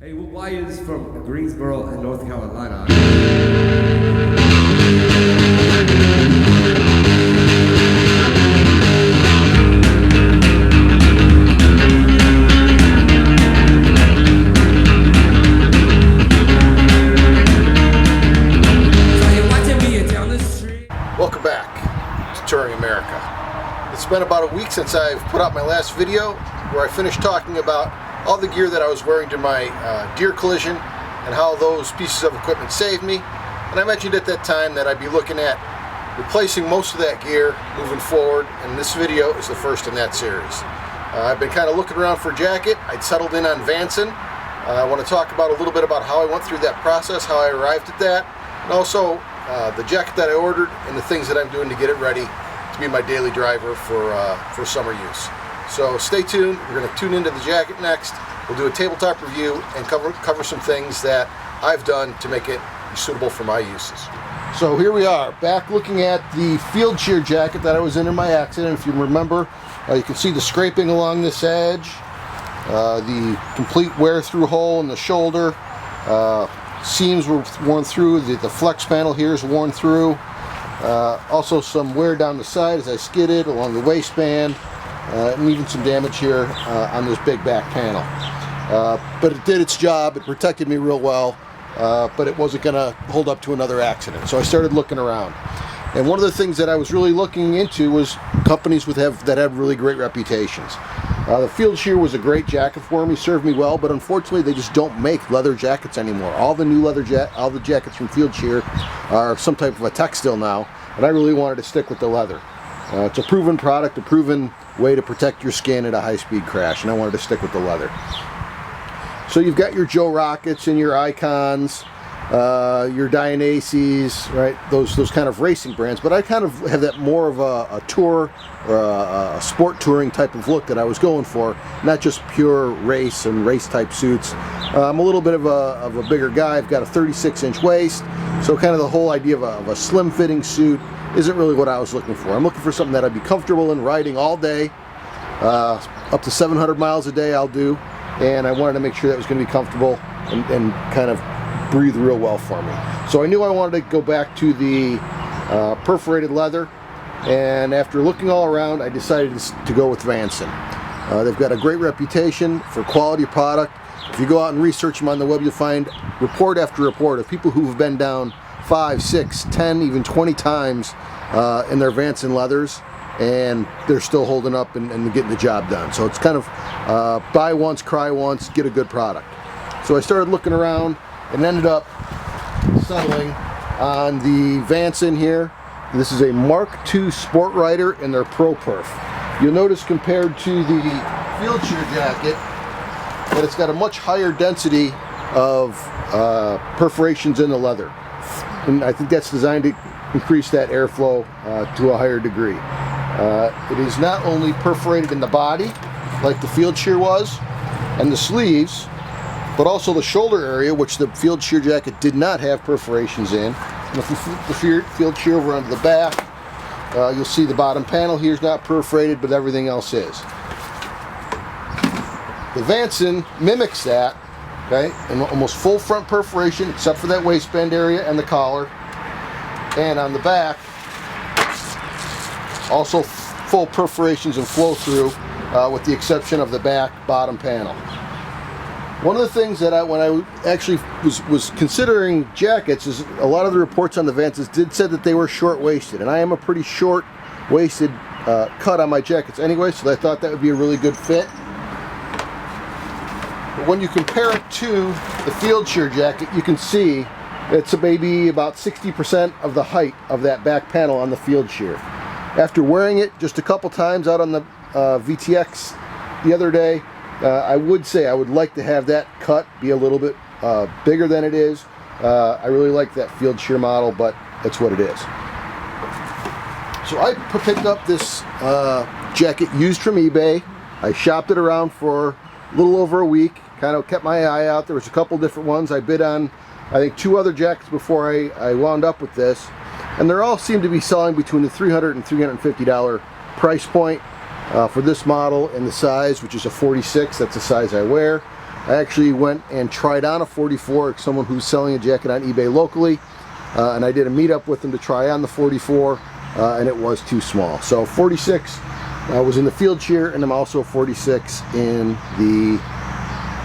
Hey, Wyatt's from Greensboro, North Carolina. Welcome back to Touring America. It's been about a week since I've put out my last video where I finished talking about all the gear that I was wearing to my deer collision and how those pieces of equipment saved me. And I mentioned at that time that I'd be looking at replacing most of that gear moving forward, and this video is the first in that series. I've been kind of looking around for a jacket. I'd settled in on Vanson. I want to talk about a little bit about how I went through that process, how I arrived at that, and also the jacket that I ordered and the things that I'm doing to get it ready to be my daily driver for summer use. So stay tuned. We're going to tune into the jacket next. We'll do a tabletop review and cover some things that I've done to make it suitable for my uses. So here we are, back looking at the field shear jacket that I was in my accident. If you remember, you can see the scraping along this edge, the complete wear-through hole in the shoulder, seams were worn through, the flex panel here is worn through, also some wear down the side as I skidded along the waistband, and even some damage here on this big back panel. But it did its job. It protected me real well, but it wasn't going to hold up to another accident. So I started looking around. And one of the things that I was really looking into was companies that have really great reputations. The Field Shear was a great jacket for me, served me well, but unfortunately they just don't make leather jackets anymore. All the new all the jackets from Field Shear are some type of a textile now, and I really wanted to stick with the leather. It's a proven product, a proven way to protect your skin at a high-speed crash, and I wanted to stick with the leather. So you've got your Joe Rockets and your Icons, your Dionysies, right? Those kind of racing brands, but I kind of have that more of a tour or a sport touring type of look that I was going for, not just pure race and race type suits. I'm a little bit of a bigger guy. I've got a 36-inch waist, so kind of the whole idea of a slim fitting suit isn't really what I was looking for. I'm looking for something that I'd be comfortable in riding all day, up to 700 miles a day I'll do, and I wanted to make sure that was going to be comfortable and kind of breathe real well for me. So I knew I wanted to go back to the perforated leather, and after looking all around I decided to go with Vanson. They've got a great reputation for quality product. If you go out and research them on the web, you'll find report after report of people who have been down 5, 6, 10, even 20 times in their Vanson leathers, and they're still holding up and getting the job done. So it's kind of buy once, cry once, get a good product. So I started looking around and ended up settling on the Vanson here. This is a Mark II Sportrider in their Pro Perf. You'll notice compared to the Field Shear jacket that it's got a much higher density of perforations in the leather. And I think that's designed to increase that airflow to a higher degree. It is not only perforated in the body, like the Field Shear was, and the sleeves, but also the shoulder area, which the Field Shear jacket did not have perforations in. And if you flip the Field Shear over onto the back, you'll see the bottom panel here is not perforated, but everything else is. The Vanson mimics that. Okay, and almost full front perforation except for that waistband area and the collar, and on the back also full perforations and flow through, with the exception of the back bottom panel. One of the things that when I actually was considering jackets is a lot of the reports on the Vansons said that they were short-waisted, and I am a pretty short-waisted cut on my jackets anyway, so I thought that would be a really good fit. But when you compare it to the Field Shear jacket, you can see it's maybe about 60% of the height of that back panel on the Field Shear. After wearing it just a couple times out on the VTX the other day, I would say I would like to have that cut be a little bit bigger than it is. I really like that Field Shear model, but that's what it is. So I picked up this jacket used from eBay. I shopped it around for a little over a week, kind of kept my eye out. There was a couple different ones. I bid on, I think, 2 other jackets before I wound up with this, and they all seem to be selling between the $300 and $350 price point for this model and the size, which is a 46. That's the size I wear. I actually went and tried on a 44, someone who's selling a jacket on eBay locally, and I did a meetup with them to try on the 44, and it was too small. So 46 was in the field shear, and I'm also 46 in the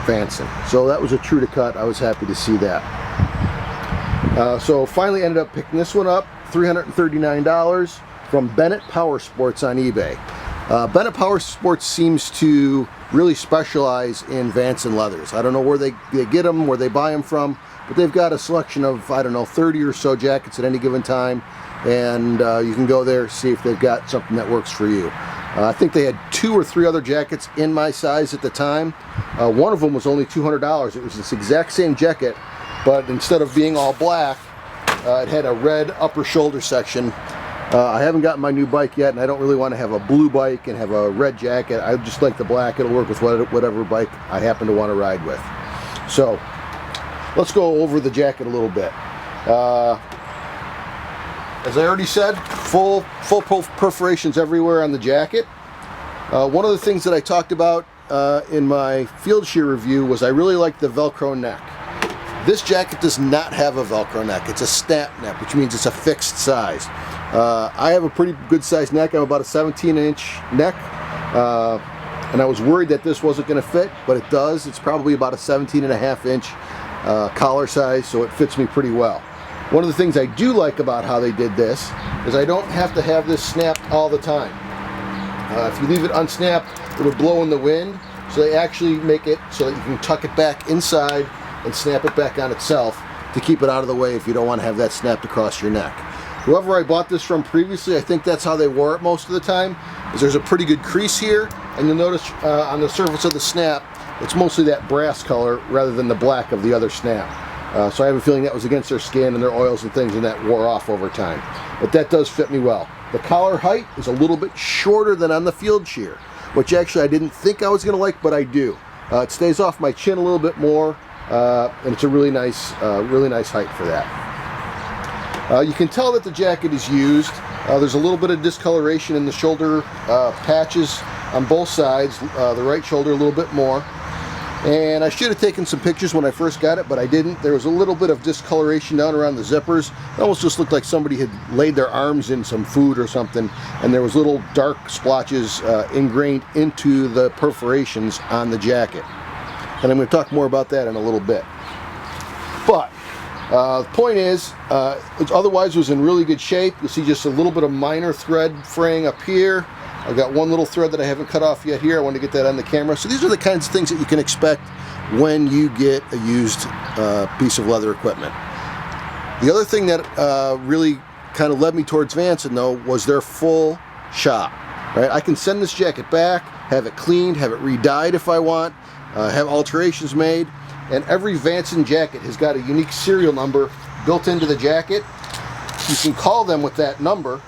Vanson. So that was a true to cut. I was happy to see that. So finally ended up picking this one up, $339 from Bennett Power Sports on eBay. Bennett Power Sports seems to really specialize in Vanson leathers. I don't know where they get them, where they buy them from, but they've got a selection of, I don't know, 30 or so jackets at any given time, and you can go there, see if they've got something that works for you. I think they had 2 or 3 other jackets in my size at the time. One of them was only $200. It was this exact same jacket, but instead of being all black, it had a red upper shoulder section. I haven't gotten my new bike yet, and I don't really want to have a blue bike and have a red jacket. I just like the black. It'll work with whatever bike I happen to want to ride with. So let's go over the jacket a little bit. As I already said, full perforations everywhere on the jacket. One of the things that I talked about in my field shear review was I really like the Velcro neck. This jacket does not have a Velcro neck. It's a snap neck, which means it's a fixed size. I have a pretty good sized neck. I'm about a 17-inch neck, and I was worried that this wasn't going to fit, but it does. It's probably about a 17.5-inch collar size, so it fits me pretty well. One of the things I do like about how they did this is I don't have to have this snapped all the time. If you leave it unsnapped, it would blow in the wind, so they actually make it so that you can tuck it back inside and snap it back on itself to keep it out of the way if you don't want to have that snapped across your neck. Whoever I bought this from previously, I think that's how they wore it most of the time, is there's a pretty good crease here, and you'll notice on the surface of the snap, it's mostly that brass color rather than the black of the other snap. So I have a feeling that was against their skin and their oils and things, and that wore off over time. But that does fit me well. The collar height is a little bit shorter than on the field shear, which actually I didn't think I was going to like, but I do. It stays off my chin a little bit more, and it's a really nice height for that. You can tell that the jacket is used. There's a little bit of discoloration in the shoulder patches on both sides, the right shoulder a little bit more. And I should have taken some pictures when I first got it, but I didn't. There was a little bit of discoloration down around the zippers. It almost just looked like somebody had laid their arms in some food or something, and there was little dark splotches ingrained into the perforations on the jacket. And I'm going to talk more about that in a little bit. But the point is, it otherwise was in really good shape. You'll see just a little bit of minor thread fraying up here. I've got one little thread that I haven't cut off yet here. I want to get that on the camera. So these are the kinds of things that you can expect when you get a used piece of leather equipment. The other thing that really kind of led me towards Vanson, though, was their full shop. Right? I can send this jacket back, have it cleaned, have it re-dyed if I want, have alterations made, and every Vanson jacket has got a unique serial number built into the jacket. You can call them with that number,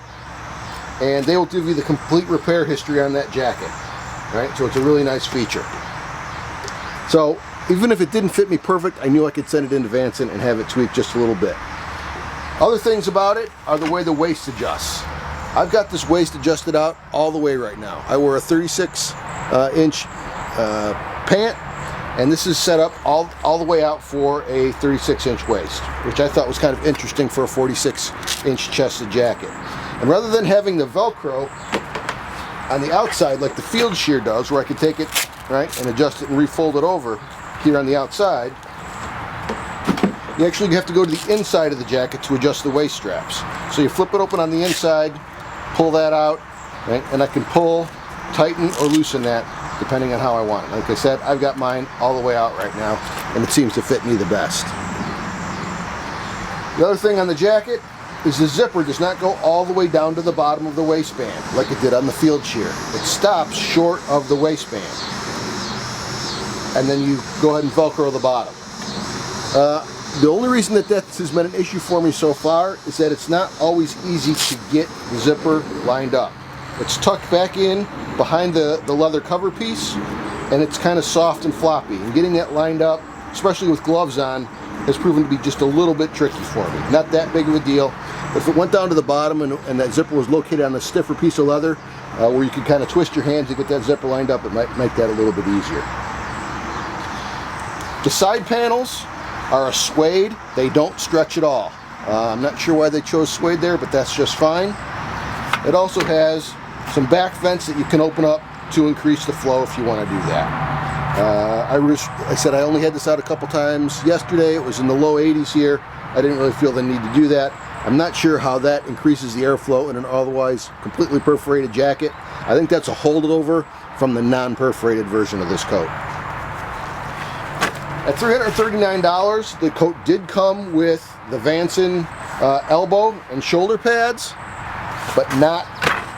and they will give you the complete repair history on that jacket. Right? So it's a really nice feature. So even if it didn't fit me perfect, I knew I could send it into Vanson and have it tweaked just a little bit. Other things about it are the way the waist adjusts. I've got this waist adjusted out all the way right now. I wear a 36-inch pant, and this is set up all the way out for a 36-inch waist, which I thought was kind of interesting for a 46-inch chested jacket. And rather than having the Velcro on the outside like the field shear does, where I can take it, right, and adjust it and refold it over here on the outside, you actually have to go to the inside of the jacket to adjust the waist straps. So you flip it open on the inside, pull that out, right, and I can pull, tighten, or loosen that depending on how I want it. Like I said, I've got mine all the way out right now, and it seems to fit me the best. The other thing on the jacket is the zipper does not go all the way down to the bottom of the waistband like it did on the field shear. It stops short of the waistband, and then you go ahead and Velcro the bottom. The only reason that has been an issue for me so far is that it's not always easy to get the zipper lined up. It's tucked back in behind the leather cover piece, and it's kind of soft and floppy. And getting that lined up, especially with gloves on, has proven to be just a little bit tricky for me. Not that big of a deal, but if it went down to the bottom and that zipper was located on a stiffer piece of leather, where you could kind of twist your hands to get that zipper lined up, it might make that a little bit easier. The side panels are a suede. They don't stretch at all. I'm not sure why they chose suede there, but that's just fine. It also has some back vents that you can open up to increase the flow if you want to do that. I said I only had this out a couple times yesterday. It was in the low 80s here. I didn't really feel the need to do that. I'm not sure how that increases the airflow in an otherwise completely perforated jacket. I think that's a holdover from the non-perforated version of this coat. At $339, the coat did come with the Vanson elbow and shoulder pads, but not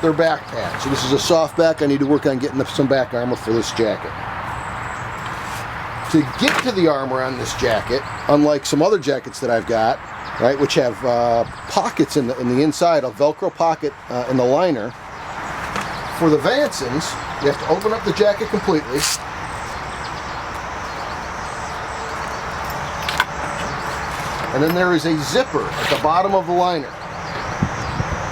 their back pads. So this is a soft back. I need to work on getting some back armor for this jacket. To get to the armor on this jacket, unlike some other jackets that I've got, right, which have pockets in the inside, a Velcro pocket in the liner, for the Vansons, you have to open up the jacket completely. And then there is a zipper at the bottom of the liner.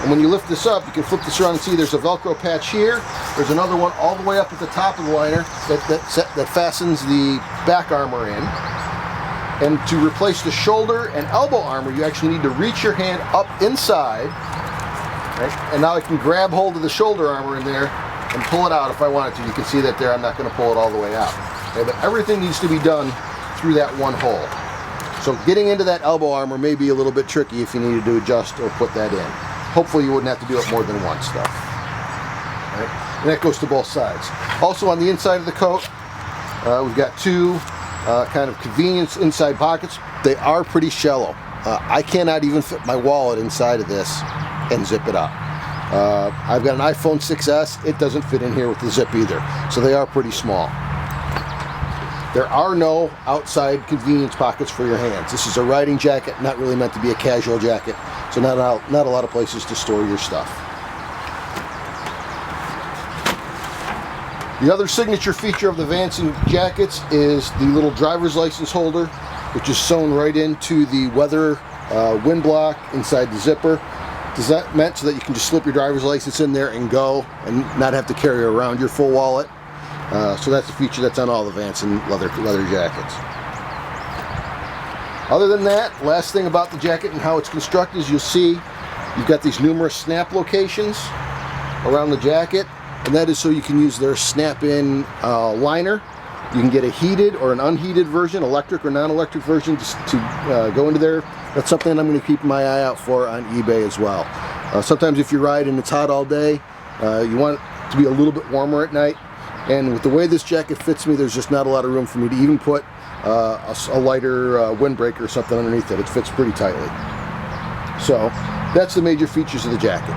And when you lift this up, you can flip this around and see there's a Velcro patch here. There's another one all the way up at the top of the liner that fastens the back armor in. And to replace the shoulder and elbow armor, you actually need to reach your hand up inside. Right? And now I can grab hold of the shoulder armor in there and pull it out if I wanted to. You can see that there. I'm not going to pull it all the way out. Okay, but everything needs to be done through that one hole. So getting into that elbow armor may be a little bit tricky if you needed to adjust or put that in. Hopefully you wouldn't have to do it more than once though. Right? And that goes to both sides. Also on the inside of the coat, we've got two kind of convenience inside pockets. They are pretty shallow. I cannot even fit my wallet inside of this and zip it up. I've got an iPhone 6S. It doesn't fit in here with the zip either. So they are pretty small. There are no outside convenience pockets for your hands. This is a riding jacket, not really meant to be a casual jacket, so not a lot of places to store your stuff. The other signature feature of the Vanson jackets is the little driver's license holder, which is sewn right into the weather wind block inside the zipper. Is that meant so that you can just slip your driver's license in there and go and not have to carry around your full wallet? So that's a feature that's on all the Vanson leather jackets. Other than that, last thing about the jacket and how it's constructed is you'll see you've got these numerous snap locations around the jacket, and that is so you can use their snap-in liner. You can get a heated or an unheated version, electric or non-electric version, just to go into there. That's something I'm going to keep my eye out for on eBay as well. Sometimes if you ride and it's hot all day, you want it to be a little bit warmer at night. And with the way this jacket fits me, there's just not a lot of room for me to even put a lighter windbreaker or something underneath it. It fits pretty tightly. So that's the major features of the jacket.